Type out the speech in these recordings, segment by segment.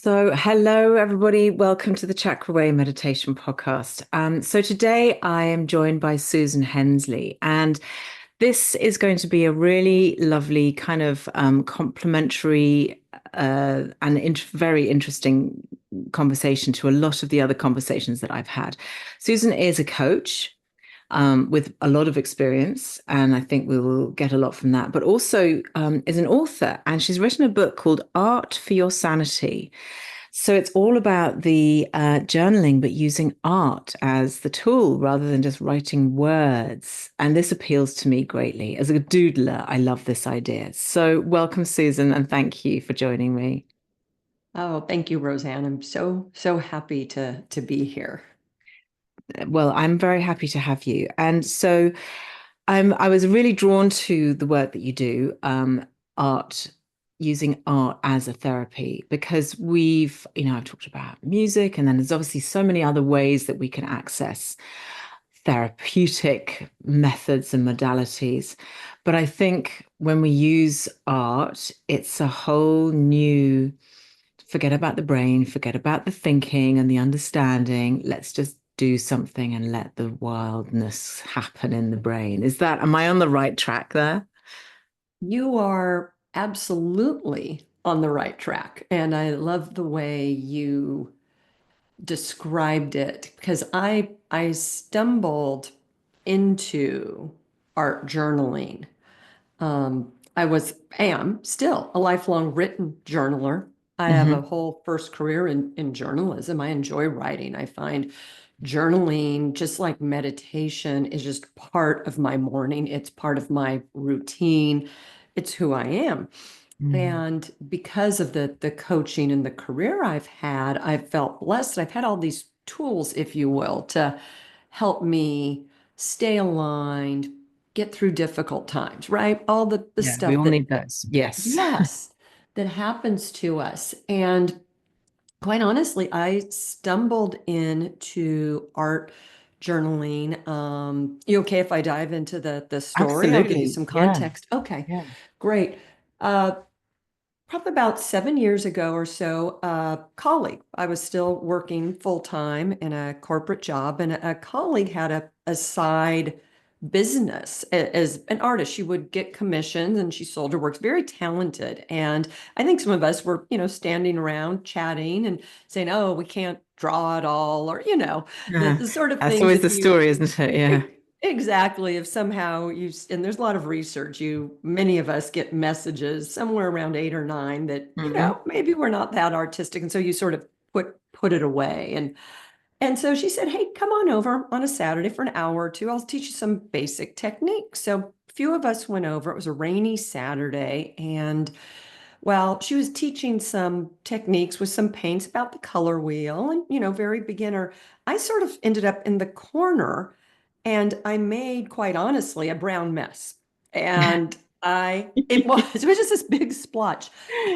So, hello, everybody. Welcome to the Chakra Way Meditation Podcast. So, today I am joined by Susan Hensley, and this is going to be a really lovely kind of complementary and very interesting conversation to a lot of the other conversations that I've had. Susan is a coach with a lot of experience, and I think we will get a lot from that, but also is an author, and she's written a book called Art for Your Sanity. So it's all about the journaling, but using art as the tool rather than just writing words. And this appeals to me greatly. As a doodler, I love this idea. So welcome, Susan, and thank you for joining me. Oh, thank you, Roseanne. I'm so happy to be here. Well, I'm very happy to have you. And so I was really drawn to the work that you do, art, using art as a therapy, because I've talked about music, and then there's obviously so many other ways that we can access therapeutic methods and modalities. But I think when we use art, it's a whole new forget about the brain, forget about the thinking and the understanding. Let's just do something and let the wildness happen in the brain. Am I on the right track there? You are absolutely on the right track. And I love the way you described it because I stumbled into art journaling. Am still a lifelong written journaler. I have a Hmm. whole first career in journalism. I enjoy writing. I find journaling, just like meditation, is just part of my morning. It's part of my routine. It's who I am. Mm. And because of the coaching and the career I've had, I've felt blessed. I've had all these tools, if you will, to help me stay aligned, get through difficult times, right? All the Yeah, we stuff all that, need those. Yes. yes, that happens to us. And quite honestly, I stumbled into art journaling. You okay if I dive into the story? I'll give you Absolutely. some Yeah. context. Okay, Yeah. great. Uh, Probably about 7 years ago or so, a colleague, I was still working full time in a corporate job, and a colleague had a side business as an artist. She would get commissions and she sold her works, very talented. And I think some of us were, standing around chatting and saying, oh, we can't draw at all, or, Yeah. the sort of That's things always if the you story, isn't it? Yeah. exactly. If somehow and there's a lot of research, many of us get messages somewhere around 8 or 9 that, Hmm. maybe we're not that artistic. And so you sort of put it away. And so she said, hey, come on over on a Saturday for an hour or two. I'll teach you some basic techniques. So a few of us went over. It was a rainy Saturday. And well, she was teaching some techniques with some paints about the color wheel and, very beginner. I sort of ended up in the corner and I made, quite honestly, a brown mess. And it was just this big splotch.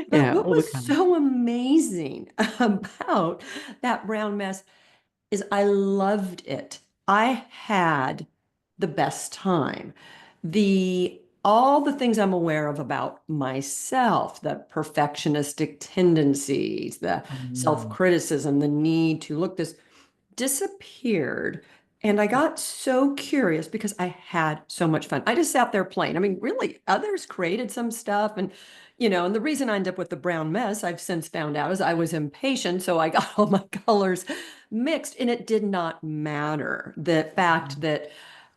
But Yeah, what all the was colors. so amazing about that brown mess is I loved it. I had the best time. The all the things I'm aware of about myself, the perfectionistic tendencies, the Mm. self-criticism, the need to look this disappeared. And I got so curious because I had so much fun. I just sat there playing. I mean, really, others created some stuff. And the reason I ended up with the brown mess, I've since found out, is I was impatient. So I got all my colors mixed, and it did not matter. The fact that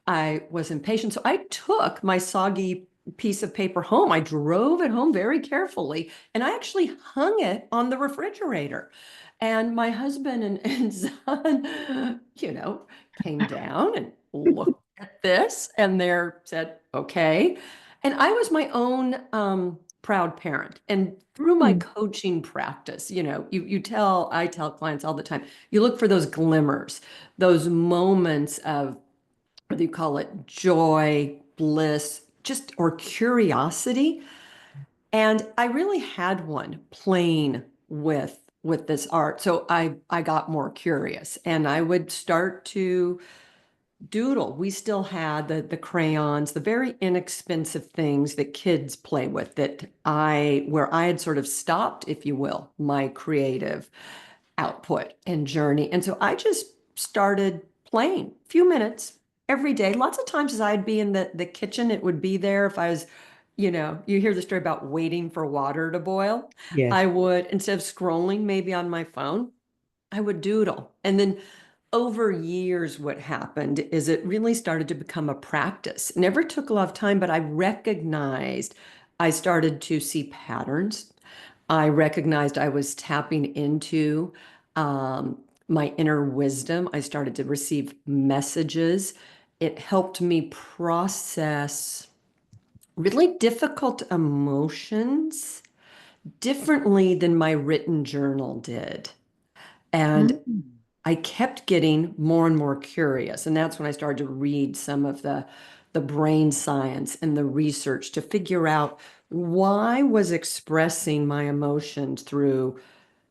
I was impatient. So I took my soggy piece of paper home. I drove it home very carefully, and I actually hung it on the refrigerator. And my husband and son, came down and looked at this and there said, okay. And I was my own proud parent. And through my Mm. coaching practice, I tell clients all the time, you look for those glimmers, those moments of, whether you call it joy, bliss, just or curiosity. And I really had one playing with this art. So I got more curious and I would start to doodle. We still had the crayons, the very inexpensive things that kids play with where I had sort of stopped, if you will, my creative output and journey. And so I just started playing a few minutes every day. Lots of times as I'd be in the kitchen, it would be there. If I was, you hear the story about waiting for water to boil. Yes. I would, instead of scrolling maybe on my phone, I would doodle. And then over years, what happened is it really started to become a practice. It never took a lot of time, but I recognized I started to see patterns. I recognized I was tapping into my inner wisdom. I started to receive messages. It helped me process really difficult emotions differently than my written journal did. And Mm. I kept getting more and more curious. And that's when I started to read some of the brain science and the research to figure out why was expressing my emotions through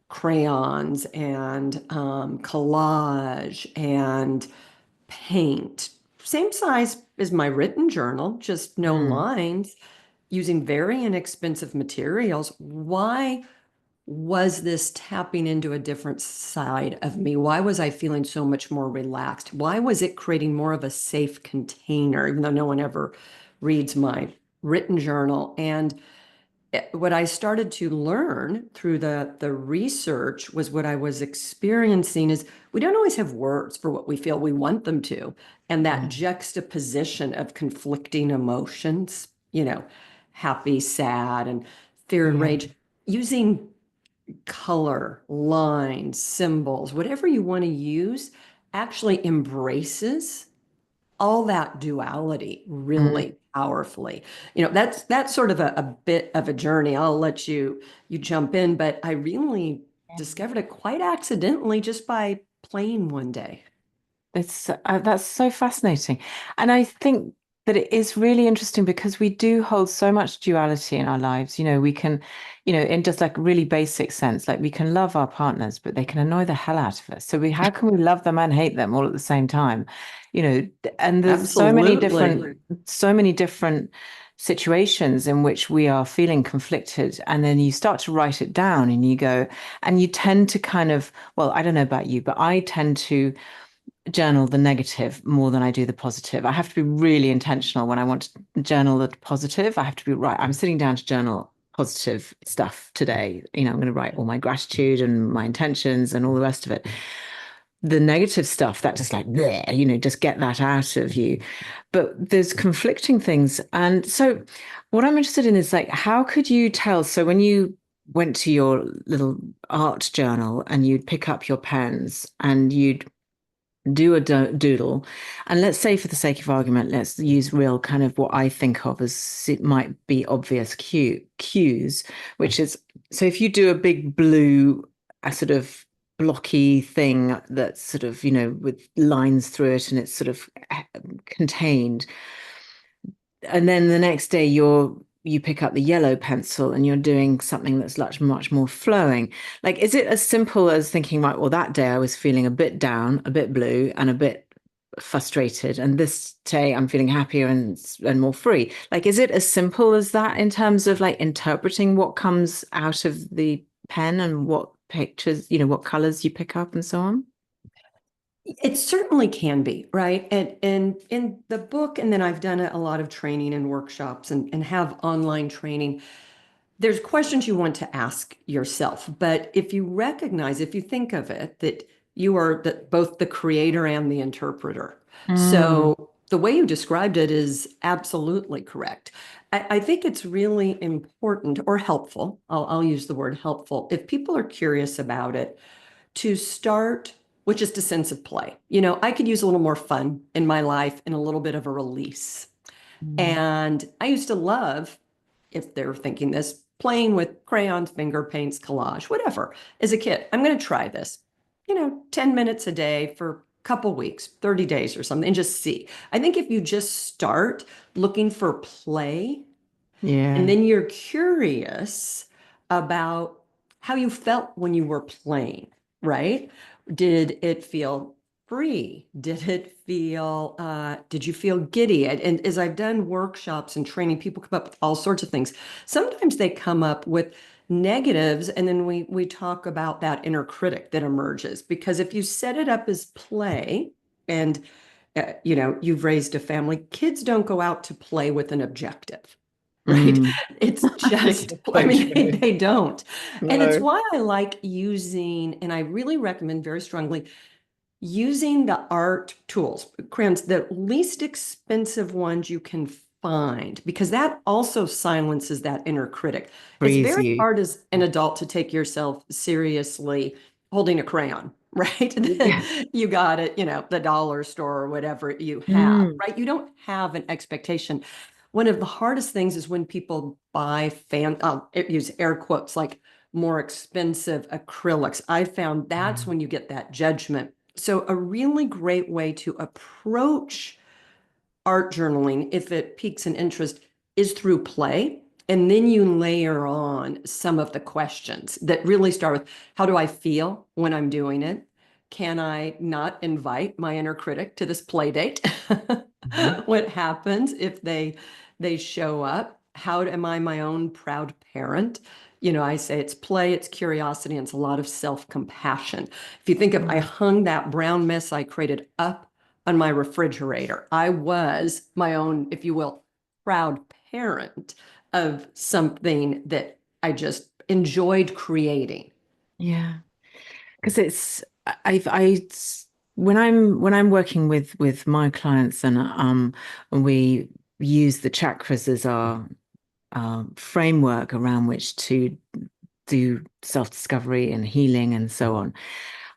crayons and collage and paint. Same size as my written journal, just no Mm. lines, using very inexpensive materials. Why was this tapping into a different side of me? Why was I feeling so much more relaxed? Why was it creating more of a safe container, even though no one ever reads my written journal? And what I started to learn through the research was what I was experiencing is we don't always have words for what we feel we want them to. And that Yeah. juxtaposition of conflicting emotions, happy, sad, and fear and Yeah. rage, using color, lines, symbols, whatever you want to use, actually embraces all that duality Mm. really powerfully. That's sort of a bit of a journey. I'll let you jump in, but I really discovered it quite accidentally just by playing one day. It's that's so fascinating. And I think that it is really interesting because we do hold so much duality in our lives. We can, in just like really basic sense, like we can love our partners, but they can annoy the hell out of us. So how can we love them and hate them all at the same time? And there's Absolutely. so many different situations in which we are feeling conflicted. And then you start to write it down and you go, and you tend to kind of, well, I don't know about you, but I tend to journal the negative more than I do the positive. I have to be really intentional when I want to journal the positive. I have to be right. I'm sitting down to journal positive stuff today. I'm going to write all my gratitude and my intentions and all the rest of it. The negative stuff, that just like, bleh, just get that out of you. But there's conflicting things. And so what I'm interested in is like, how could you tell? So when you went to your little art journal and you'd pick up your pens and you'd do a doodle. And let's say, for the sake of argument, let's use real kind of what I think of as it might be obvious cues, which is so if you do a big blue, a sort of blocky thing that's sort of, with lines through it and it's sort of contained, and then the next day you pick up the yellow pencil and you're doing something that's much more flowing. Like, is it as simple as thinking, right, well, that day I was feeling a bit down, a bit blue, and a bit frustrated, and this day I'm feeling happier and more free? Like, is it as simple as that in terms of like interpreting what comes out of the pen and what pictures, what colors you pick up and so on? It certainly can be, right? And in the book, and then I've done a lot of training and workshops and have online training. There's questions you want to ask yourself, but if you think of it, that you are both the creator and the interpreter. Mm, So the way you described it is absolutely correct. I think it's really important or helpful. I'll use the word helpful. If people are curious about it, to start with just a sense of play. I could use a little more fun in my life and a little bit of a release. mm, And I used to love, if they're thinking this, playing with crayons, finger paints, collage, whatever. As a kid, I'm going to try this, 10 minutes a day for a couple weeks, 30 days or something, and just see. I think if you just start looking for play and yeah. then you're curious about how you felt when you were playing, right? Did it feel free? Did you feel giddy? And as I've done workshops and training, people come up with all sorts of things. Sometimes they come up with negatives, and then we talk about that inner critic that emerges. Because if you set it up as play, and you've raised a family, kids don't go out to play with an objective. Right? Mm. It's just, It's I so mean, true. they don't. And it's No. why I like using, and I really recommend very strongly using the art tools, crayons, the least expensive ones you can find, because that also silences that inner critic. It's Frees very you. hard as an adult to take yourself seriously holding a crayon, right? Yeah. You got it, the dollar store or whatever you have, Mm. right? You don't have an expectation. One of the hardest things is when people buy I'll use air quotes, like more expensive acrylics. I found that's when you get that judgment. So a really great way to approach art journaling, if it piques an interest, is through play. And then you layer on some of the questions that really start with, how do I feel when I'm doing it? Can I not invite my inner critic to this play date? Mhm. What happens if they show up? How am I my own proud parent? I say it's play, it's curiosity, and it's a lot of self-compassion. If you think of, I Mm. hung that brown mess I created up on my refrigerator. I was my own, if you will, proud parent of something that I just enjoyed creating. Yeah. Because I when I'm working with my clients and we use the chakras as our framework around which to do self-discovery and healing and so on.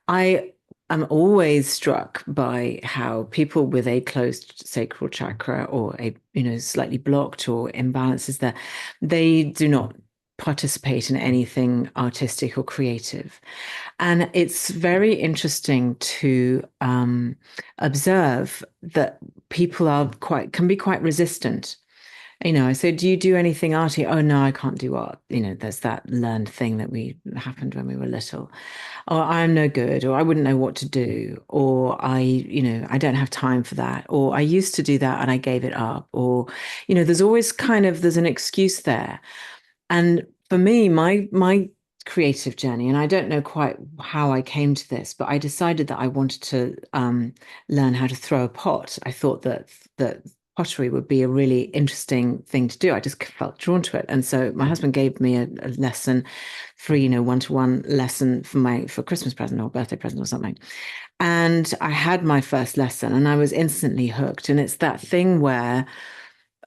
I am always struck by how people with a closed sacral chakra or a, slightly blocked or imbalances there, they do not participate in anything artistic or creative. And it's very interesting to observe that people can be quite resistant. I say, do you do anything arty? Oh no, I can't do art. There's that learned thing that we happened when we were little. Or I'm no good, or I wouldn't know what to do, or I don't have time for that, or I used to do that and I gave it up, or, there's always there's an excuse there. And for me, my creative journey, and I don't know quite how I came to this, but I decided that I wanted to learn how to throw a pot. I thought that pottery would be a really interesting thing to do. I just felt drawn to it, and so my husband gave me a lesson, free, one-to-one lesson for Christmas present or birthday present or something. And I had my first lesson, and I was instantly hooked. And it's that thing where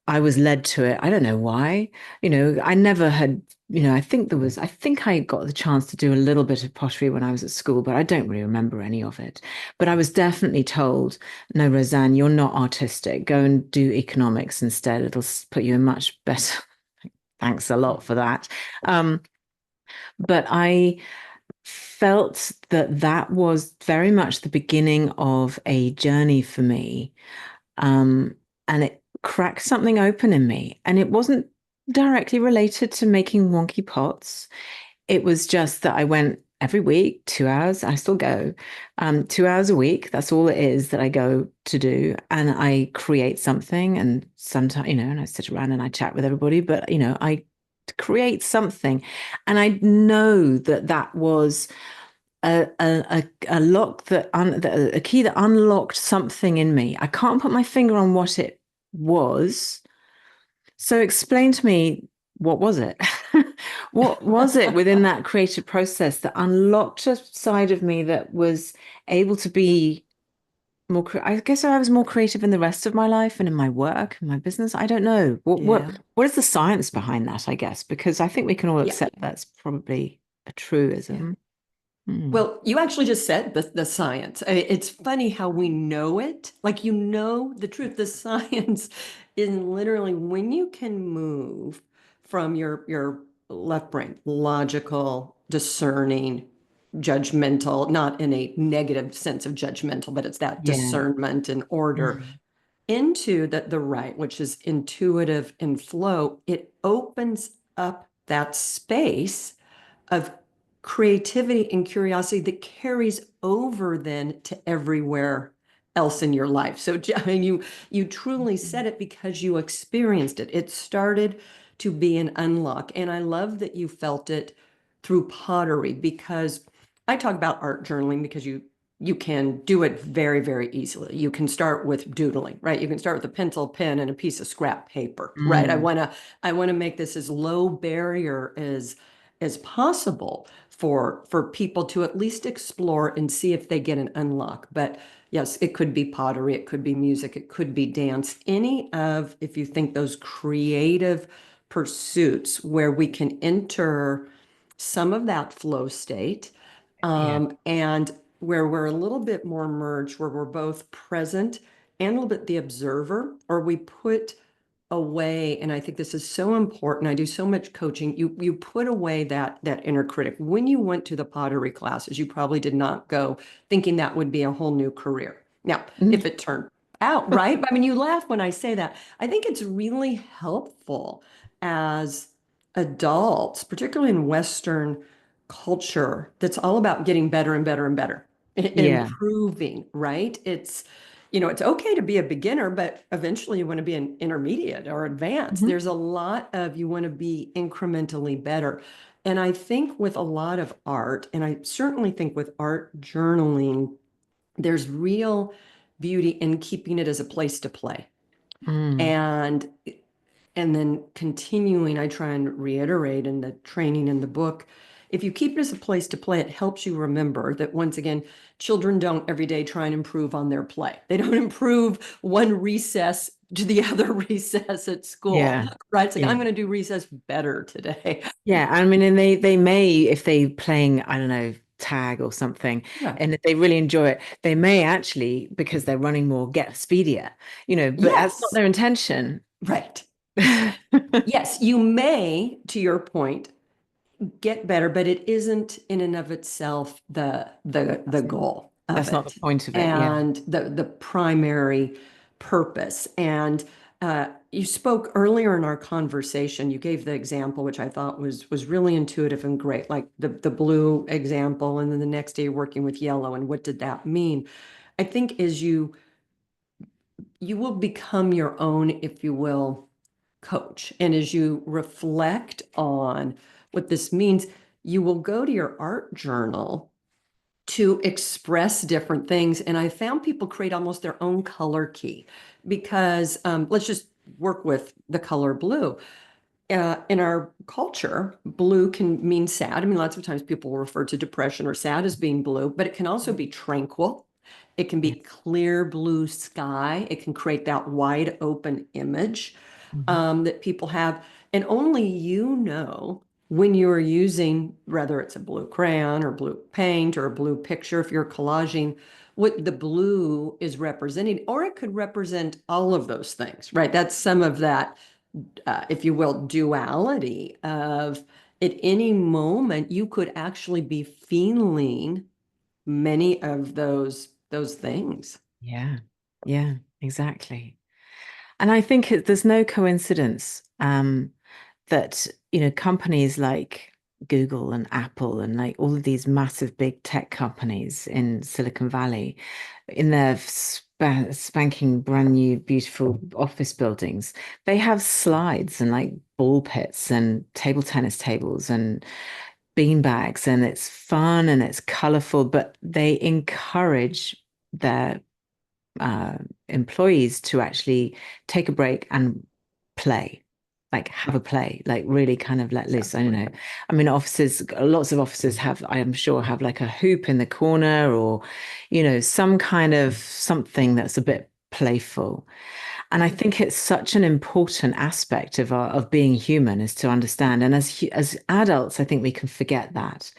I was led to it. I don't know why. I never had, I think I got the chance to do a little bit of pottery when I was at school, but I don't really remember any of it. But I was definitely told, no, Roseanne, you're not artistic. Go and do economics instead. It'll put you in much better. Thanks a lot for that. Um, but I felt that that was very much the beginning of a journey for me. And it cracked something open in me. And it wasn't directly related to making wonky pots. It was just that I went every week, 2 hours. I still go, 2 hours a week. That's all it is that I go to do. And I create something. And sometimes, and I sit around and I chat with everybody, but, I create something. And I know that that was a lock a key that unlocked something in me. I can't put my finger on what it was. So explain to me, what was it? What was it within that creative process that unlocked a side of me that was able to be I guess I was more creative in the rest of my life and in my work and my business. I don't know. Yeah. What is the science behind that, I guess? Because I think we can all Yeah. accept that's probably a Yeah. truism. Hmm. Well, you actually just said the science. It's funny how we know it, like the truth. The science is literally when you can move from your left brain, logical, discerning, judgmental, not in a negative sense of judgmental, but it's that Yeah. discernment and order Mm. into the right, which is intuitive and flow. It opens up that space of creativity and curiosity that carries over then to everywhere else in your life. So I mean, you truly said it because you experienced it. It started to be an unlock. And I love that you felt it through pottery because I talk about art journaling because you can do it very, very easily. You can start with doodling, right? You can start with a pencil, pen, and a piece of scrap paper, right? Mm, I want to make this as low barrier as possible for people to at least explore and see if they get an unlock. But yes, it could be pottery, it could be music, it could be dance, any of, if you think those creative pursuits where we can enter some of that flow state, yeah. and where we're a little bit more merged, where we're both present and a little bit the observer, or we put away, and I think this is so important. I do so much coaching. You put away that inner critic. When you went to the pottery classes, you probably did not go thinking that would be a whole new career. Now, Mm. if it turned out, right? I mean, you laugh when I say that. I think it's really helpful as adults, particularly in Western culture, that's all about getting better and better and better, Yeah. improving, right? It's okay to be a beginner, but eventually you want to be an intermediate or advanced. Mhm. There's a lot of you want to be incrementally better. And I think with a lot of art, and I certainly think with art journaling, there's real beauty in keeping it as a place to play. Mm. And and then continuing, I try and reiterate in the training in the book, if you keep it as a place to play, it helps you remember that once again, children don't every day try and improve on their play. They don't improve one recess to the other recess at school, Yeah. right? It's like, I'm Yeah. going to do recess better today. Yeah. I mean, and they may, if they playing, I don't know, tag or something, Yeah. and if they really enjoy it, they may actually, because they're running more, get speedier, but that's not Yes. their intention. Right. Yes, you may, to your point, get better, but it isn't in and of itself the That's, goal of that's not the it point of it. Yeah. and the primary purpose. And you spoke earlier in our conversation. You gave the example, which I thought was really intuitive and great, like the blue example, and then the next day you're working with yellow. And what did that mean? I think is you will become your own, if you will, coach. And as you reflect on what this means, you will go to your art journal to express different things. And I found people create almost their own color key because let's just work with the color blue. In our culture, blue can mean sad. I mean, lots of times people will refer to depression or sad as being blue, but it can also be tranquil. It can be Yeah. clear blue sky. It can create that wide open image Mhm. that people have. And only you know when you're using, whether it's a blue crayon or blue paint or a blue picture, if you're collaging, what the blue is representing, or it could represent all of those things, right? That's some of that, if you will, duality of at any moment you could actually be feeling many of those things. Yeah. Yeah, exactly. And I think there's no coincidence that, companies like Google and Apple and like all of these massive big tech companies in Silicon Valley, in their spanking brand new, beautiful office buildings, they have slides and like ball pits and table tennis tables and bean bags, and it's fun and it's colorful, but they encourage their uh, employees to actually take a break and play, like have a play, like really kind of let loose. I don't know. I mean, offices, lots of offices have, I am sure, have like a hoop in the corner or, some kind of something that's a bit playful. And I think it's such an important aspect of being human is to understand. And as adults, I think we can forget that.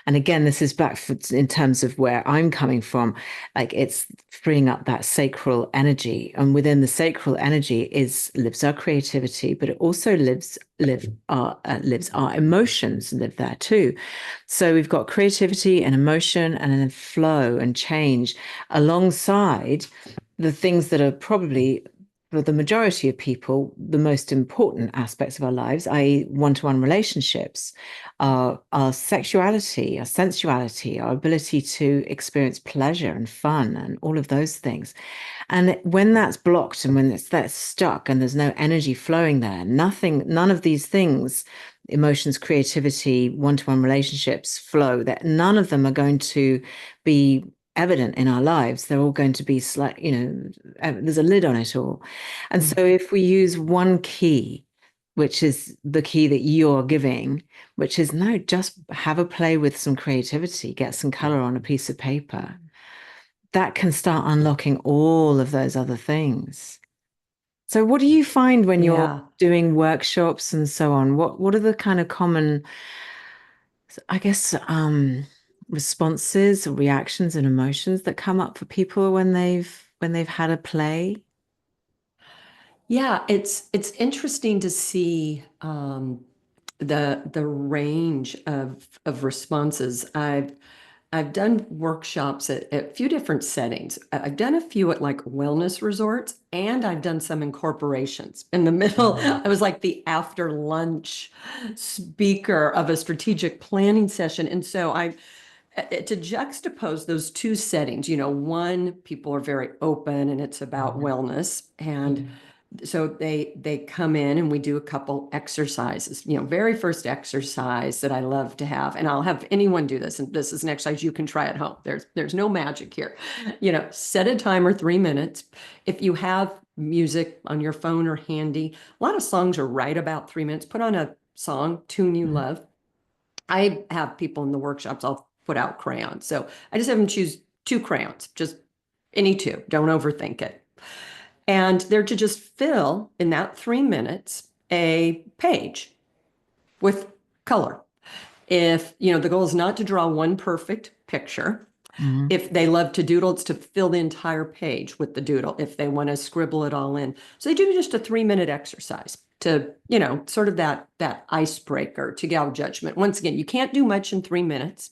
And again, this is back in terms of where I'm coming from. Like it's freeing up that sacral energy, and within the sacral energy is lives our creativity, but it also lives our emotions live there too. So we've got creativity and emotion, and then flow and change alongside the things that are probably for the majority of people, the most important aspects of our lives, i.e., one-to-one relationships, our sexuality, our sensuality, our ability to experience pleasure and fun, and all of those things. And when that's blocked and when that's stuck and there's no energy flowing there, none of these things, emotions, creativity, one-to-one relationships, flow, that none of them are going to be evident in our lives. They're all going to be there's a lid on it all. And so if we use one key, which is the key that you're giving, which is no, just have a play with some creativity, get some color on a piece of paper, that can start unlocking all of those other things. So what do you find when you're Yeah. doing workshops and so on? What are the kind of common, I guess, responses or reactions and emotions that come up for people when they've had a play? Yeah, it's interesting to see the range of responses. I've done workshops at a few different settings. I've done a few at like wellness resorts, and I've done some in corporations. In the middle, Mm. I was like the after lunch speaker of a strategic planning session. And so to juxtapose those two settings, one, people are very open and it's about Mhm. wellness. And Yeah. so they come in and we do a couple exercises. Very first exercise that I love to have, and I'll have anyone do this, and this is an exercise you can try at home. There's no magic here. Set a timer 3 minutes. If you have music on your phone or handy, a lot of songs are right about 3 minutes. Put on a song, tune you Mhm. love. I have people in the workshops, I'll put out crayons. So I just have them choose two crayons, just any two. Don't overthink it. And they're to just fill in that 3 minutes a page with color. If, the goal is not to draw one perfect picture. Mhm. If they love to doodle, it's to fill the entire page with the doodle if they want to scribble it all in. So they do just a 3 minute exercise to, sort of that icebreaker to gauge judgment. Once again, you can't do much in 3 minutes.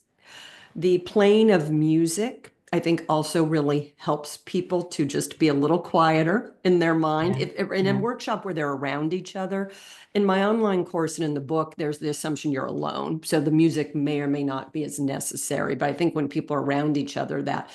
The playing of music, I think, also really helps people to just be a little quieter in their mind. Yeah. If in a Yeah. workshop where they're around each other, in my online course and in the book, there's the assumption you're alone. So the music may or may not be as necessary. But I think when people are around each other, that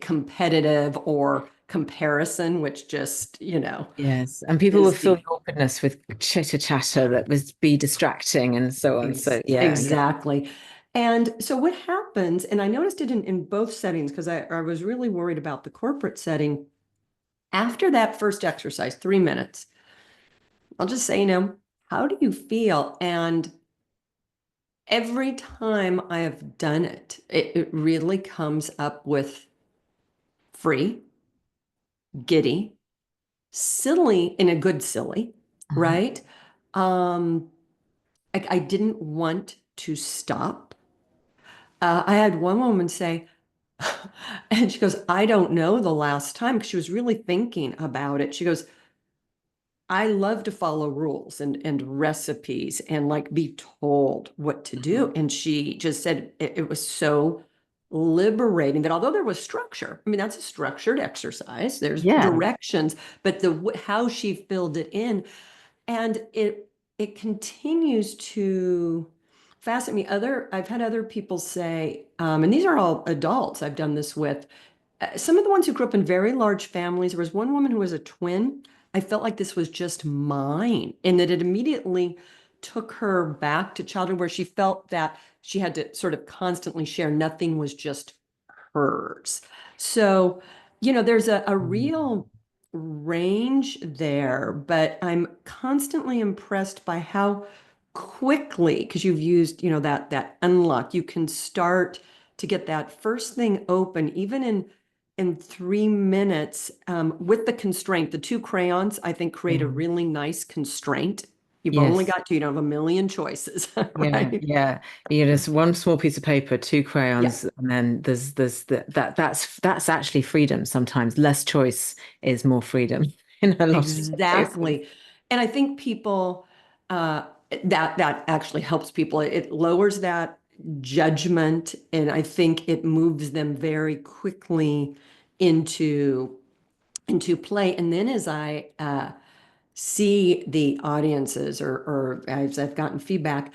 competitive or comparison, which just, Yes. And people will is fill the your awkwardness with chitter chatter that was be distracting and so on. So yeah, I get exactly. And so what happens, and I noticed it in both settings because I was really worried about the corporate setting. After that first exercise, 3 minutes, I'll just say, how do you feel? And every time I have done it, it really comes up with free, giddy, silly in a good silly, Mhm. right? Um, I didn't want to stop. I had one woman say, and she goes, I don't know the last time, because she was really thinking about it. She goes, I love to follow rules and recipes and like be told what to do. And she just said it was so liberating that although there was structure, I mean, that's a structured exercise, there's Yeah. directions, but how she filled it in, and it continues to fascinate me. I've had other people say, and these are all adults I've done this with, some of the ones who grew up in very large families. There was one woman who was a twin. I felt like this was just mine, and that it immediately took her back to childhood where she felt that she had to sort of constantly share. Nothing was just hers. So, there's a real range there, but I'm constantly impressed by how quickly, because you've used, that unlock, you can start to get that first thing open, even in 3 minutes, with the constraint. The two crayons, I think, create a Yeah. really nice constraint. You've only Yes. got two, you don't have a million choices, Yeah, right? yeah. You just one small piece of paper, two Yeah. crayons, and then that's actually freedom sometimes. Less choice is more freedom in a lot of cases. Exactly. And I think people that actually helps people. It lowers that judgment, and I think it moves them very quickly into into play. And then as I see the audiences, or as I've gotten feedback,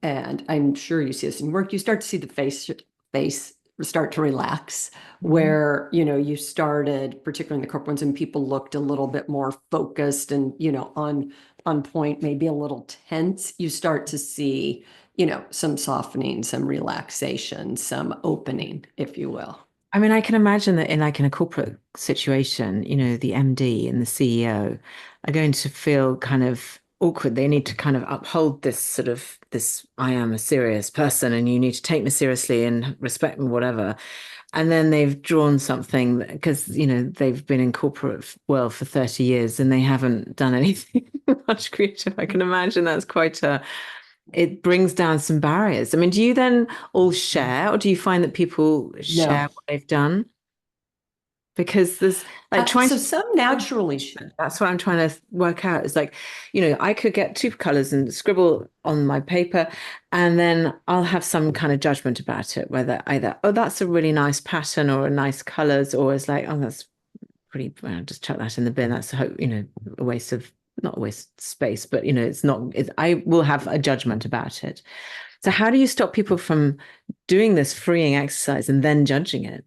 and I'm sure you see this in work, you start to see the face start to relax, Mhm. where, you started, particularly in the corporate ones, and people looked a little bit more focused and, on point, maybe a little tense. You start to see, some softening, some relaxation, some opening, if you will. I mean, I can imagine that in like in a corporate situation, the MD and the CEO are going to feel kind of awkward. They need to kind of uphold this sort of this, I am a serious person and you need to take me seriously and respect me, whatever. And then they've drawn something because, they've been in corporate world for 30 years and they haven't done anything much creative. I can imagine that's quite it brings down some barriers. I mean, do you then all share, or do you find that people share No. what they've done? Because there's like trying So to, some naturally share. that's what I'm trying to work out. Is like, I could get two colors and scribble on my paper, and then I'll have some kind of judgment about it, whether either, oh, that's a really nice pattern or a nice colors, or it's like, oh, that's pretty, well, just chuck that in the bin. That's a waste of, not a waste of space, but it's not, I will have a judgment about it. So how do you stop people from doing this freeing exercise and then judging it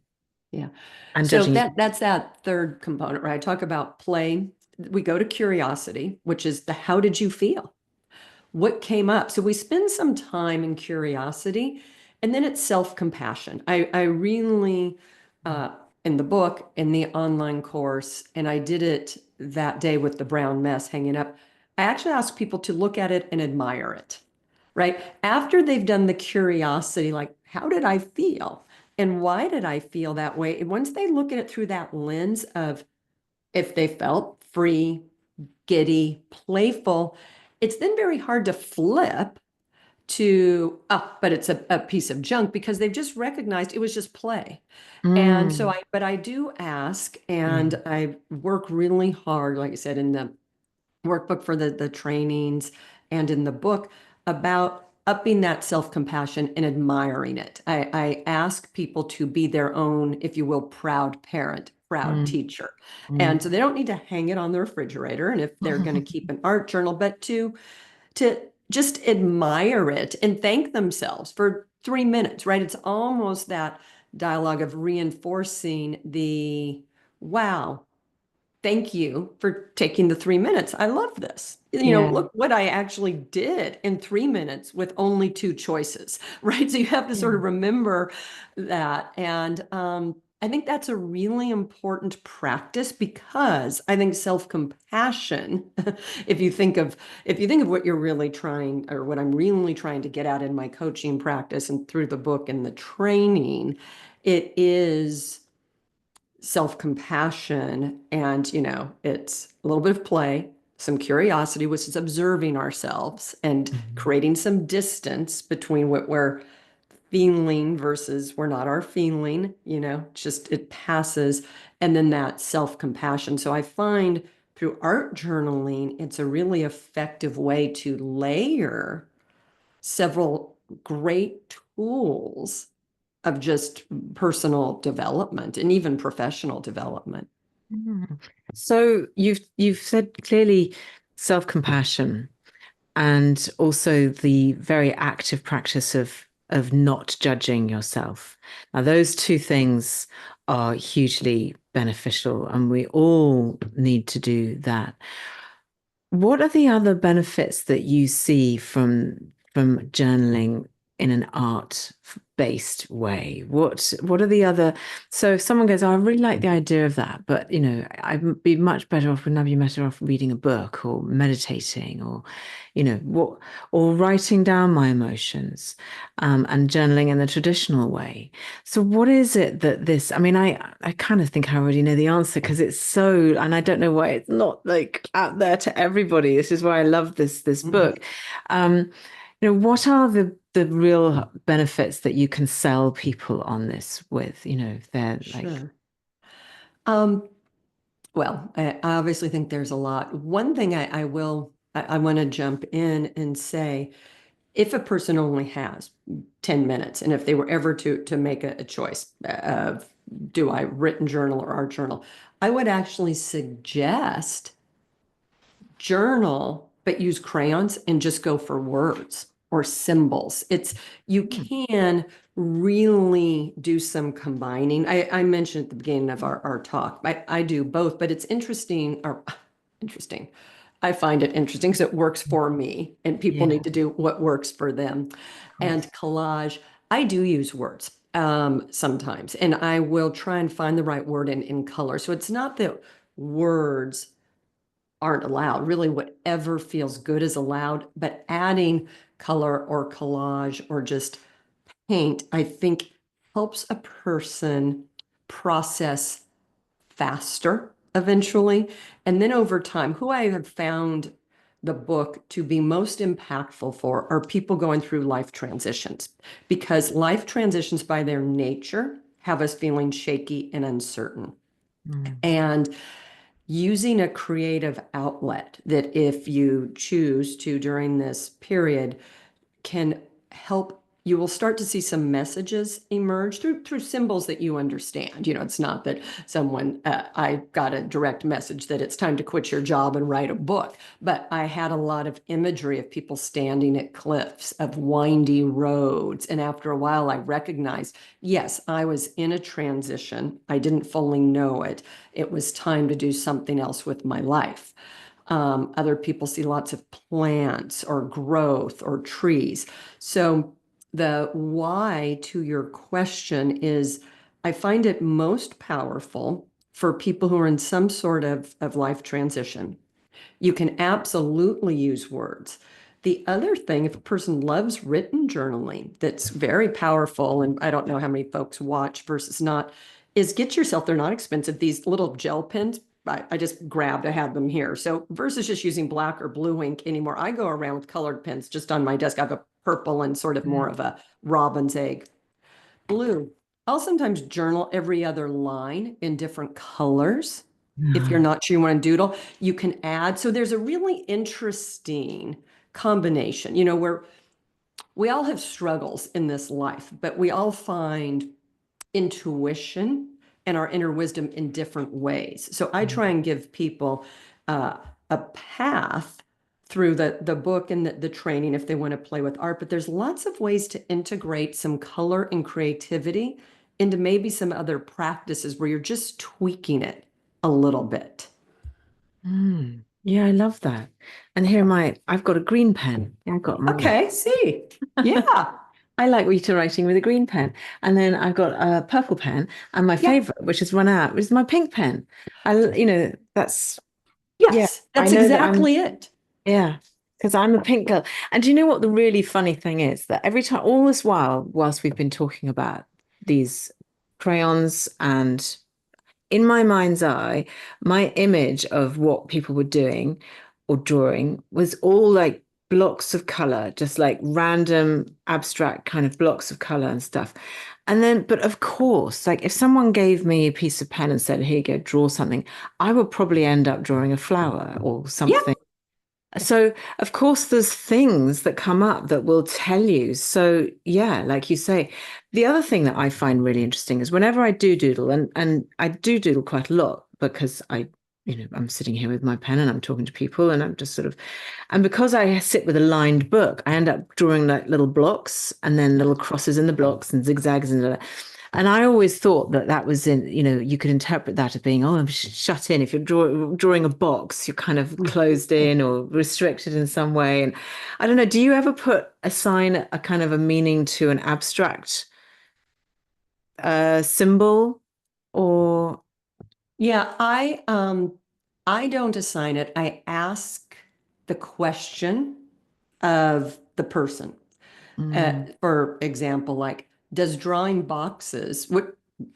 Yeah. and So judging you? that's that third component, right? I talk about play. We go to curiosity, which is the how did you feel? What came up? So we spend some time in curiosity, and then it's self-compassion. I really, uh, in the book, in the online course, and I did it that day with the brown mess hanging up. I actually ask people to look at it and admire it, right? After they've done the curiosity, like, how did I feel? And why did I feel that way? And once they look at it through that lens of if they felt free, giddy, playful, it's then very hard to flip to, oh, but it's a piece of junk, because they've just recognized it was just play. And so Mm, but I do ask, yeah. and I work really hard, like I said, in the workbook for the trainings and in the book, about upping that self-compassion and admiring it. I ask people to be their own, if you will, proud parent, proud Mm, teacher. mm. And so they don't need to hang it on the refrigerator, and if they're going to keep an art journal, but to just admire it and thank themselves for 3 minutes, right? It's almost that dialogue of reinforcing the wow, thank you for taking the 3 minutes. I love this. Yeah. Look what I actually did in 3 minutes with only two choices, right? So you have to sort Yeah. of remember that. And I think that's a really important practice, because I think self-compassion, if you think of what you're really trying, or what I'm really trying to get at in my coaching practice and through the book and the training, it is self-compassion. And it's a little bit of play, some curiosity, which is observing ourselves and Mhm. creating some distance between what we're feeling versus we're not our feeling, just it passes. And then that self-compassion. So I find through art journaling, it's a really effective way to layer several great tools of just personal development and even professional development. Mm. So you've said clearly self-compassion and also the very active practice of not judging yourself. Now, those two things are hugely beneficial, and we all need to do that. What are the other benefits that you see from journaling in an art-based way? What are the other? So if someone goes, oh, I really like the idea of that, but I'd be much better off, wouldn't I be better off reading a book or meditating or, what, or writing down my emotions, and journaling in the traditional way. So what is it that this, I mean, I kind of think I already know the answer because it's so, and I don't know why it's not like out there to everybody. This is why I love this Mhm. book. Um, what are the real benefits that you can sell people on this with? If they're like, Sure. Um, well, I obviously think there's a lot. One thing I want to jump in and say, if a person only has 10 minutes, and if they were ever to make a choice of, do I written journal or art journal, I would actually suggest journal, but use crayons and just go for words or symbols. You Mm. can really do some combining. I mentioned at the beginning of our talk, I do both, but it's interesting or interesting. I find it interesting because it works for me and people Yeah, need to do what works for them. of And course. collage, I do use words sometimes, and I will try and find the right word in color. So it's not that words aren't allowed. Really, whatever feels good is allowed, but adding color or collage or just paint, I think helps a person process faster eventually. And then over time, who I have found the book to be most impactful for are people going through life transitions, because life transitions by their nature have us feeling shaky and uncertain. Mm. And using a creative outlet that, if you choose to during this period, can help. You will start to see some messages emerge through symbols that you understand. It's not that I got a direct message that it's time to quit your job and write a book, but I had a lot of imagery of people standing at cliffs, of windy roads. And after a while, I recognized, yes, I was in a transition. I didn't fully know it. It was time to do something else with my life. Other people see lots of plants or growth or trees. So the why to your question is, I find it most powerful for people who are in some sort of life transition. You can absolutely use words. The other thing, if a person loves written journaling, that's very powerful, and I don't know how many folks watch versus not, is get yourself, they're not expensive, these little gel pens. I just grabbed, I have them here. So versus just using black or blue ink anymore, I go around with colored pens just on my desk. I have a purple and sort of more Mm. of a robin's egg blue. I'll sometimes journal every other line in different colors. If you're No. not sure you want to doodle, you can add. So there's a really interesting combination, where we all have struggles in this life, but we all find intuition and our inner wisdom in different ways. So I try and give people uh, a path through the book and the training if they want to play with art. But there's lots of ways to integrate some color and creativity into maybe some other practices where you're just tweaking it a little bit. Mm. Yeah, I love that. And here I've got a green pen. Yeah, I've got mine. Okay, see. Yeah. I like reader writing with a green pen. And then I've got a purple pen and my Yeah. favorite, which has run out, is my pink pen. That's, yeah, Yes, I that's know that I'm, exactly it. yeah, because I'm a pink girl. And do you know what the really funny thing is? That every time, all this while, whilst we've been talking about these crayons and in my mind's eye, my image of what people were doing or drawing was all like blocks of color, just like random abstract kind of blocks of color and stuff. And then, but of course, like if someone gave me a piece of pen and said, here you go, draw something, I would probably end up drawing a flower or Yeah. something. So, of course, there's things that come up that will tell you. So, yeah, like you say, the other thing that I find really interesting is whenever I do doodle, and I do doodle quite a lot because I'm sitting here with my pen and I'm talking to people and I'm just sort of, and because I sit with a lined book, I end up drawing like little blocks and then little crosses in the blocks and zigzags and I always thought that that was you could interpret that as being, oh, I'm shut in. If you're drawing a box, you're kind of closed in or restricted in some way. And I don't know, do you ever assign a kind of a meaning to an abstract symbol or? Yeah, I don't assign it. I ask the question of the person. Mm, For example, like, does drawing boxes,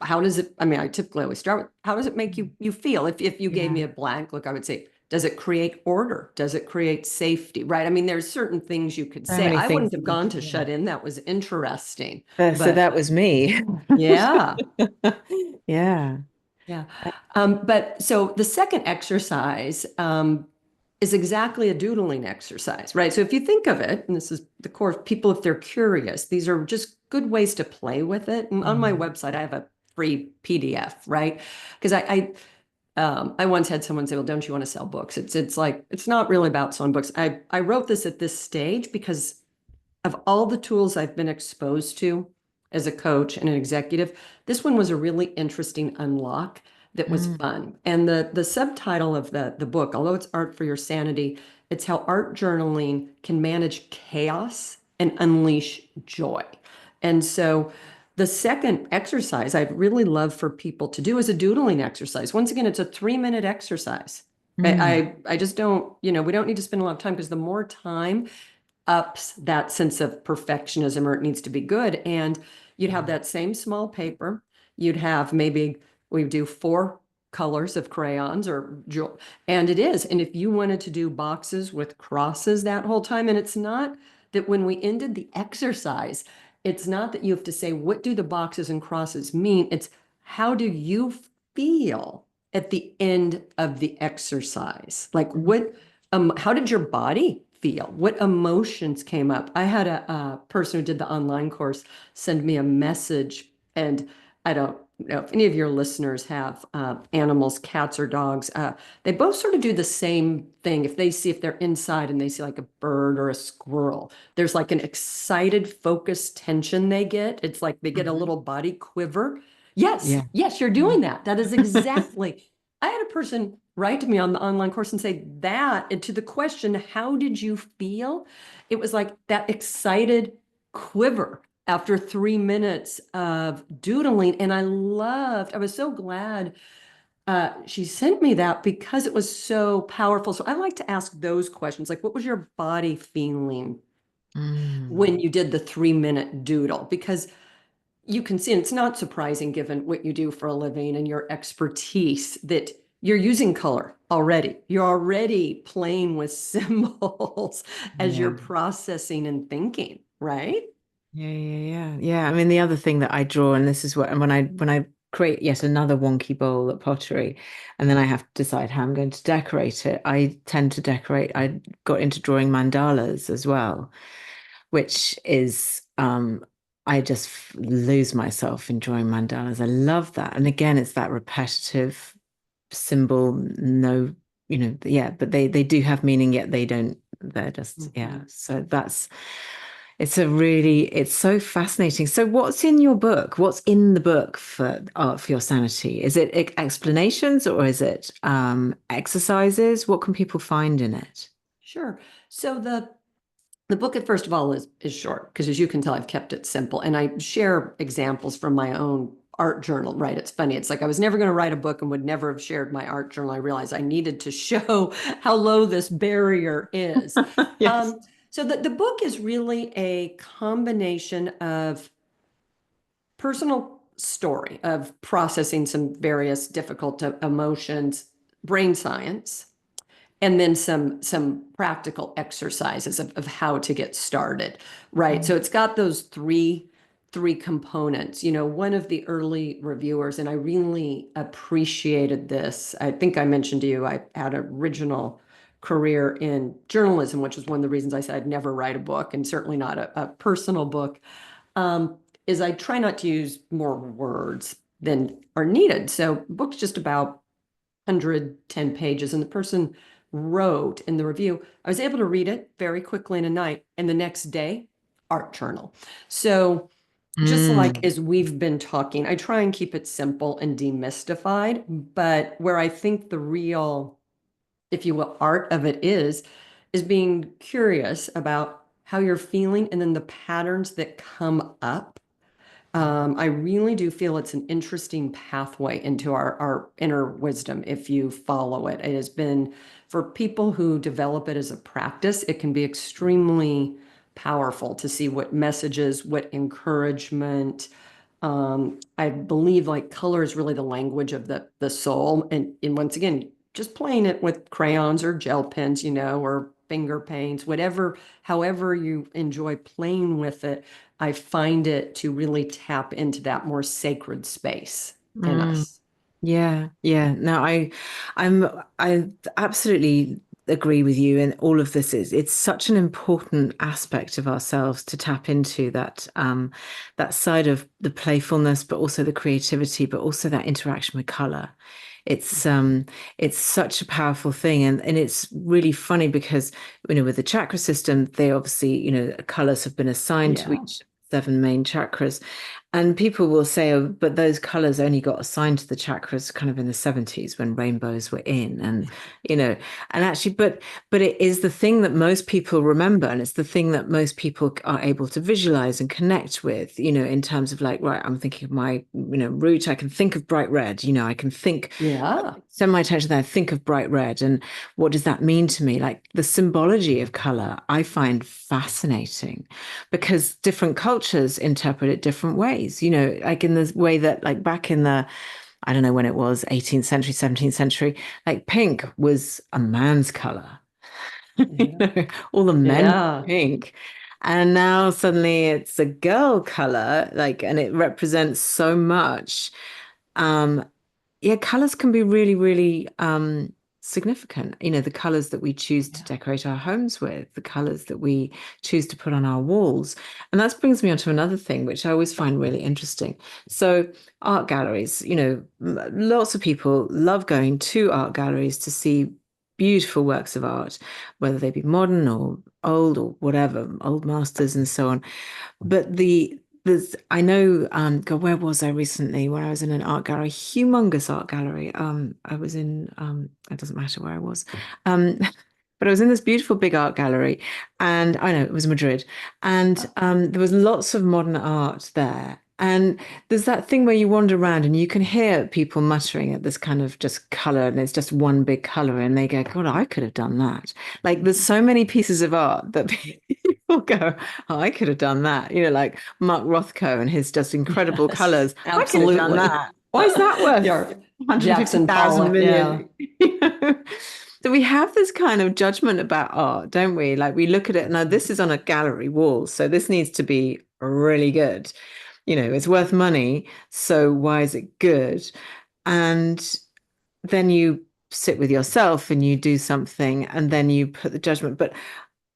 how does it, I mean, I typically always start with, how does it make you feel? If you gave yeah, me a blank look, I would say, does it create order? Does it create safety? Right? I mean, there's certain things you could so say. many I things wouldn't that have you gone could, to yeah. shut in. That was interesting. So But that was me. yeah. Yeah. Yeah. But so the second exercise is exactly a doodling exercise, right? So if you think of it, and this is the core of people, if they're curious, these are just good ways to play with it. And on my Mm, website, I have a free PDF, right? Because I I once had someone say, "Well, don't you want to sell books?" It's like it's not really about selling books. I wrote this at this stage because of all the tools I've been exposed to as a coach and an executive, this one was a really interesting unlock that was Mm, fun. And the subtitle of the book, although it's Art for Your Sanity, it's how art journaling can manage chaos and unleash joy. And so the second exercise I'd really love for people to do is a doodling exercise. Once again, it's a 3-minute exercise. mm, I just don't, we don't need to spend a lot of time because the more time ups that sense of perfectionism or it needs to be good. And you'd have that same small paper. You'd have maybe we do 4 colors of crayons and it is. And if you wanted to do boxes with crosses that whole time, and it's not that when we ended the exercise, it's not that you have to say, what do the boxes and crosses mean? It's how do you feel at the end of the exercise? Like mm. how did your body feel? What emotions came up? I had a person who did the online course send me a message, and I don't know if any of your listeners have animals, cats or dogs. They both sort of do the same thing. If they're inside and they see like a bird or a squirrel, there's like an excited, focused tension they get. It's like they get a Mhm. little body quiver. Yes, Yeah. yes, you're Yeah. doing that. That is exactly. I had a person write to me on the online course and say that, and to the question, how did you feel? It was like that excited quiver after 3 minutes of doodling. And I was so glad she sent me that because it was so powerful. So I like to ask those questions like, what was your body feeling Mm, when you did the 3-minute doodle? Because you can see, and it's not surprising given what you do for a living and your expertise, that you're using color already. You're already playing with symbols as you're yeah. processing and thinking, right? Yeah, yeah, yeah. Yeah. I mean, the other thing that I draw, and this is what, and when I create yet another wonky bowl at pottery, and then I have to decide how I'm going to decorate it, I tend to decorate. I got into drawing mandalas as well, which is I just lose myself in drawing mandalas. I love that. And again, it's that repetitive symbol, no, yeah, but they do have meaning, yet they don't, they're just, yeah. Mhm. So it's so fascinating. So what's in your book? What's in the book for Art for Your Sanity? Is it explanations or is it exercises? What can people find in it? Sure. So the book, first of all, is short because, as you can tell, I've kept it simple, and I share examples from my own art journal. Right? It's funny. It's like I was never going to write a book and would never have shared my art journal. I realized I needed to show how low this barrier is. Yes. Um, so the book is really a combination of personal story of processing some various difficult emotions, brain science, and then some practical exercises of how to get started, right? Mm. So it's got those three components. One of the early reviewers, and I really appreciated this. I think I mentioned to you I had an original career in journalism, which is one of the reasons I said I'd never write a book, and certainly not a personal book. Is I try not to use more words than are needed. So book's just about 110 pages, and the person wrote in the review, I was able to read it very quickly in a night, and the next day, art journal. So just like Mm. as we've been talking, I try and keep it simple and demystified, but where I think the real, if you will, art of it is being curious about how you're feeling and then the patterns that come up. I really do feel it's an interesting pathway into our inner wisdom if you follow it. It has been, for people who develop it as a practice, it can be extremely powerful to see what messages, what encouragement. I believe like color is really the language of the soul. And once again, just playing it with crayons or gel pens, or finger paints, whatever, however you enjoy playing with it, I find it to really tap into that more sacred space in Mm. us. Yeah, yeah. No, I absolutely agree with you. And all of this is, it's such an important aspect of ourselves to tap into that side of the playfulness, but also the creativity, but also that interaction with color. It's such a powerful thing, and it's really funny because with the chakra system, they obviously colors have been assigned to Yeah. each seven main chakras, and people will say, oh, but those colors only got assigned to the chakras kind of in the 70s when rainbows were in, and you know and actually, but it is the thing that most people remember, and it's the thing that most people are able to visualize and connect with, in terms of like, right, I'm thinking of my root, I can think of bright red, I can think, Yeah. send my attention there, think of bright red, and what does that mean to me? Like the symbology of color I find fascinating, because different cultures interpret it different ways, like in the way that, like, back in the, I don't know when it was, 18th century, 17th century, like pink was a man's color. Yeah. All the men Yeah. pink. And now suddenly it's a girl color, like, and it represents so much. Um, yeah, colors can be really, really significant. The colors that we choose to Yeah. decorate our homes with, the colors that we choose to put on our walls. And that brings me on to another thing, which I always find really interesting. So, art galleries, lots of people love going to art galleries to see beautiful works of art, whether they be modern or old or whatever, old masters and so on. But I know, God, where was I recently when I was in an art gallery, humongous art gallery. I was in, it doesn't matter where I was. Um, but I was in this beautiful big art gallery, and I know it was Madrid, and there was lots of modern art there. And there's that thing where you wander around and you can hear people muttering at this kind of just color, and it's just one big color, and they go, God, I could have done that. Like there's so many pieces of art that people go, oh, I could have done that. Like Mark Rothko and his just incredible Yes, colors. I could have done absolutely. that. Why is that worth Yeah. Jackson 150,000 Pollock. Yeah. million? So we have this kind of judgment about art, don't we? Like we look at it, now this is on a gallery wall, so this needs to be really good. It's worth money, so why is it good? And then you sit with yourself and you do something, and then you put the judgment. But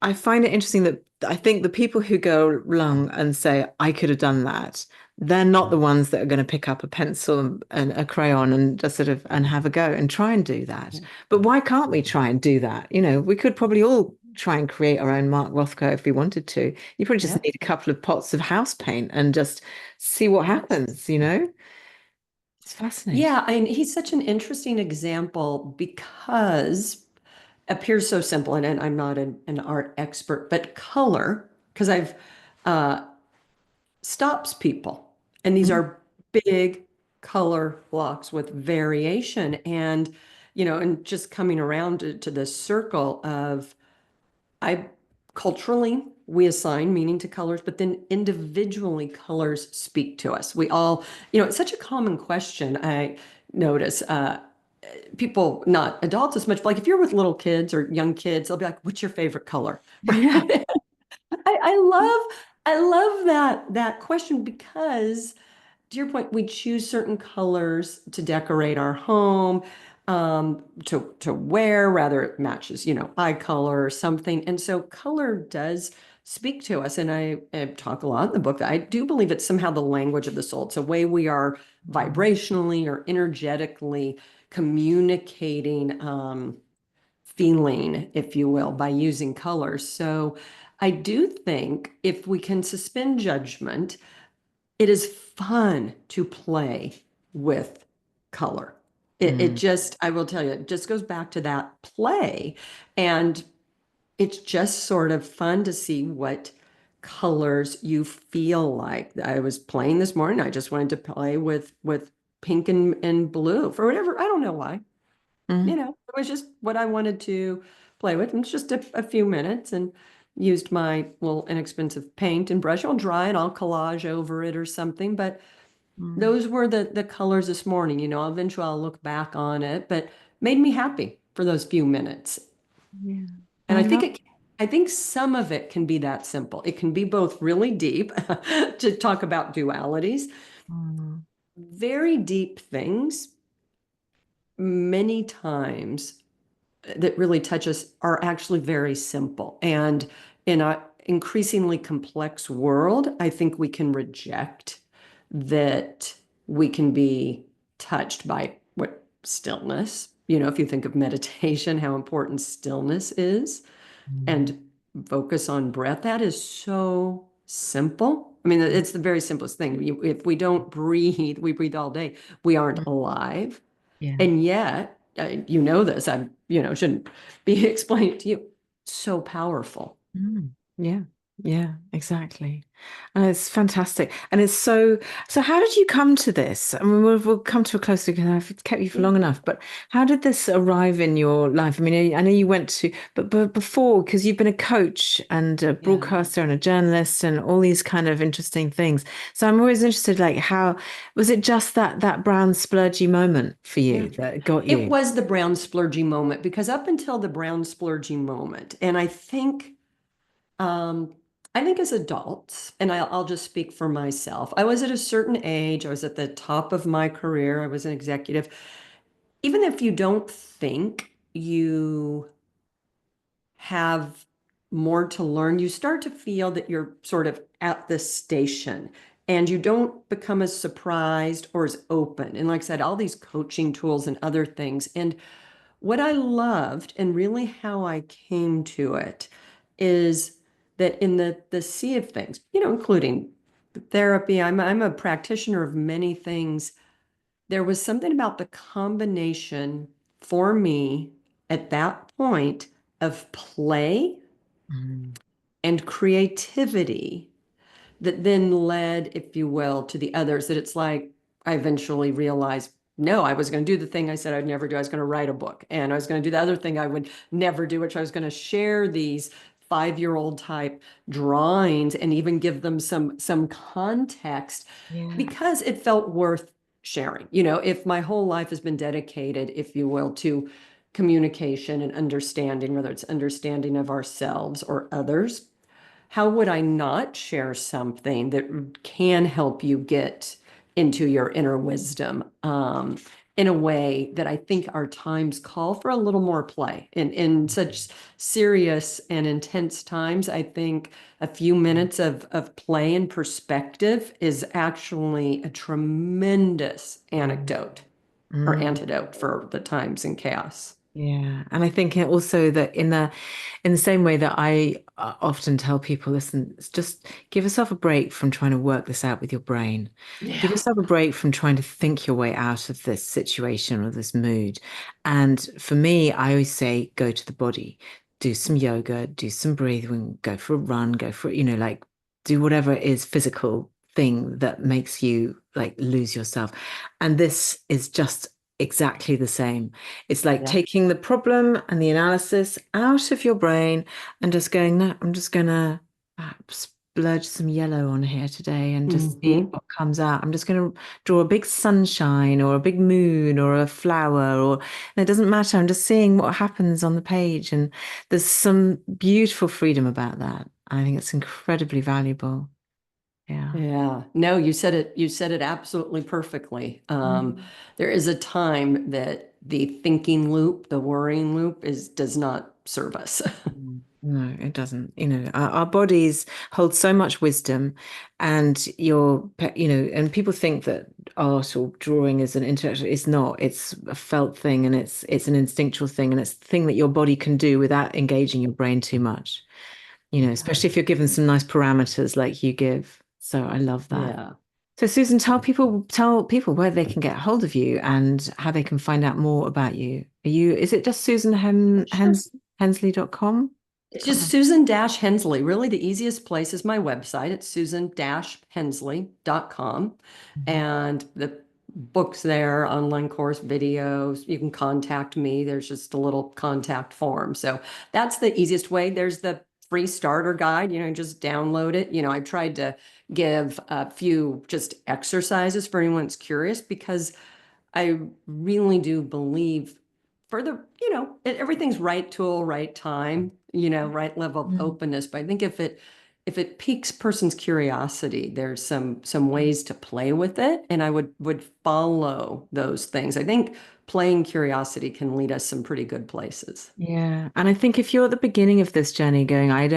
I find it interesting that I think the people who go along and say, I could have done that, they're not the ones that are going to pick up a pencil and a crayon and just sort of and have a go and try and do that. But why can't we try and do that? We could probably all try and create our own Mark Rothko if we wanted to. You probably just Yeah. need a couple of pots of house paint and just see what happens. It's fascinating. Yeah, and he's such an interesting example because appears so simple, and I'm not an art expert, but color, because I've uh, stops people, and these Mm, are big color blocks with variation, and and just coming around to this circle of I culturally we assign meaning to colors, but then individually colors speak to us. We all, it's such a common question. I notice people, not adults as much, but like if you're with little kids or young kids, they'll be like, "What's your favorite color?" yeah. Right? I love that question because to your point, we choose certain colors to decorate our home, to wear, rather it matches, eye color or something. And so color does speak to us. And I talk a lot in the book that I do believe it's somehow the language of the soul. It's a way we are vibrationally or energetically communicating feeling, if you will, by using colors. So I do think if we can suspend judgment, it is fun to play with color. It Mm, just, I will tell you, it just goes back to that play. And it's just sort of fun to see what colors you feel like. I was playing this morning. I just wanted to play with pink and blue for whatever. I don't know why. mm, It was just what I wanted to play with. And it's just a few minutes and used my little inexpensive paint and brush. I'll dry and I'll collage over it or something. But mm. those were the colors this morning. Eventually I'll look back on it, but made me happy for those few minutes. Yeah. And I I think love. I think some of it can be that simple. It can be both really deep to talk about dualities, Mm, very deep things many times that really touch us are actually very simple. And in an increasingly complex world, I think we can reject that we can be touched by what stillness, if you think of meditation, how important stillness is, Mm. and focus on breath. That is so simple. I mean, it's the very simplest thing. If we don't breathe, we breathe all day, we aren't alive. Yeah. And yet, you know this, shouldn't be explained to you. So powerful. Mm, yeah, yeah, exactly. And it's fantastic. And it's so how did you come to this? I mean, we'll come to a closer because I've kept you for Yeah. long enough, but how did this arrive in your life? I mean, I know you went to, but before, because you've been a coach and a Yeah. broadcaster and a journalist and all these kind of interesting things. So I'm always interested, like, how was it just that brown splurgy moment for Yeah. you that got It you? was the brown splurgy moment because up until the brown splurgy moment, and um, I think as adults, and I'll just speak for myself, I was at a certain age, I was at the top of my career, I was an executive. Even if you don't think you have more to learn, you start to feel that you're sort of at this station and you don't become as surprised or as open. And like I said, all these coaching tools and other things. And what I loved and really how I came to it is that in the sea of things, including therapy, I'm a practitioner of many things. There was something about the combination for me at that point of play Mm, and creativity that then led, if you will, to the others. That it's like I eventually realized, no, I was going to do the thing I said I'd never do. I was going to write a book, and I was going to do the other thing I would never do, which I was going to share these 5-year-old type drawings and even give them some context yeah. because it felt worth sharing. If my whole life has been dedicated, if you will, to communication and understanding, whether it's understanding of ourselves or others, how would I not share something that can help you get into your inner wisdom in a way that I think our times call for a little more play. In such serious and intense times, I think a few minutes of play and perspective is actually a tremendous Mm, anecdote or mm. antidote for the times in chaos. Yeah, and I think also that in the same way that I often tell people, listen, just give yourself a break from trying to work this out with your brain. Give Yeah. yourself a break from trying to think your way out of this situation or this mood. And for me, I always say, go to the body, do some yoga, do some breathing, go for a run, go for, like do whatever it is physical thing that makes you like lose yourself. And this is just exactly the same. It's like Yeah. taking the problem and the analysis out of your brain and just going, no, I'm just gonna splurge some yellow on here today and just see Hmm. what comes out. I'm just gonna draw a big sunshine or a big moon or a flower or and it doesn't matter. I'm just seeing what happens on the page. And there's some beautiful freedom about that. I think it's incredibly valuable. Yeah. Yeah, no, you said it absolutely perfectly. Mm. There is a time that the thinking loop, the worrying loop does not serve us. No, it doesn't. Our bodies hold so much wisdom, and and people think that art or drawing is an intellectual. It's not. It's a felt thing, and it's an instinctual thing, and it's the thing that your body can do without engaging your brain too much. Yeah. Especially if you're given some nice parameters like you give. So I love that. Yeah. So Susan, tell people where they can get hold of you and how they can find out more about you. Is it just Sure. Hensley.com? It's just Susan-Hensley. Really, the easiest place is my website. It's susan-hensley.com. Mhm. And the books there, online course, videos, you can contact me. There's just a little contact form. So that's the easiest way. There's the free starter guide, just download it. I tried to give a few just exercises for anyone that's curious because I really do believe for everything's right tool, right time, right level of Mm. openness. But I think if it if it piques person's curiosity, there's some ways to play with it, and I would follow those things. I think playing curiosity can lead us some pretty good places. Yeah. And I think if you're at the beginning of this journey going, I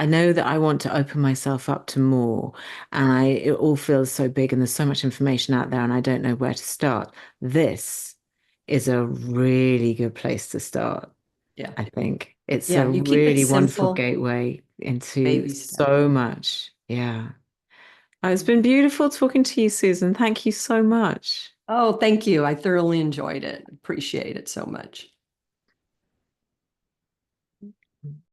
know that I want to open myself up to more and it all feels so big and there's so much information out there and I don't know where to start. This is a really good place to start. Yeah. I think it's a Yeah, you keep it really wonderful simple, gateway into baby step. so much. Yeah. It's been beautiful talking to you, Susan. Thank you so much. Oh, thank you. I thoroughly enjoyed it. Appreciate it so much.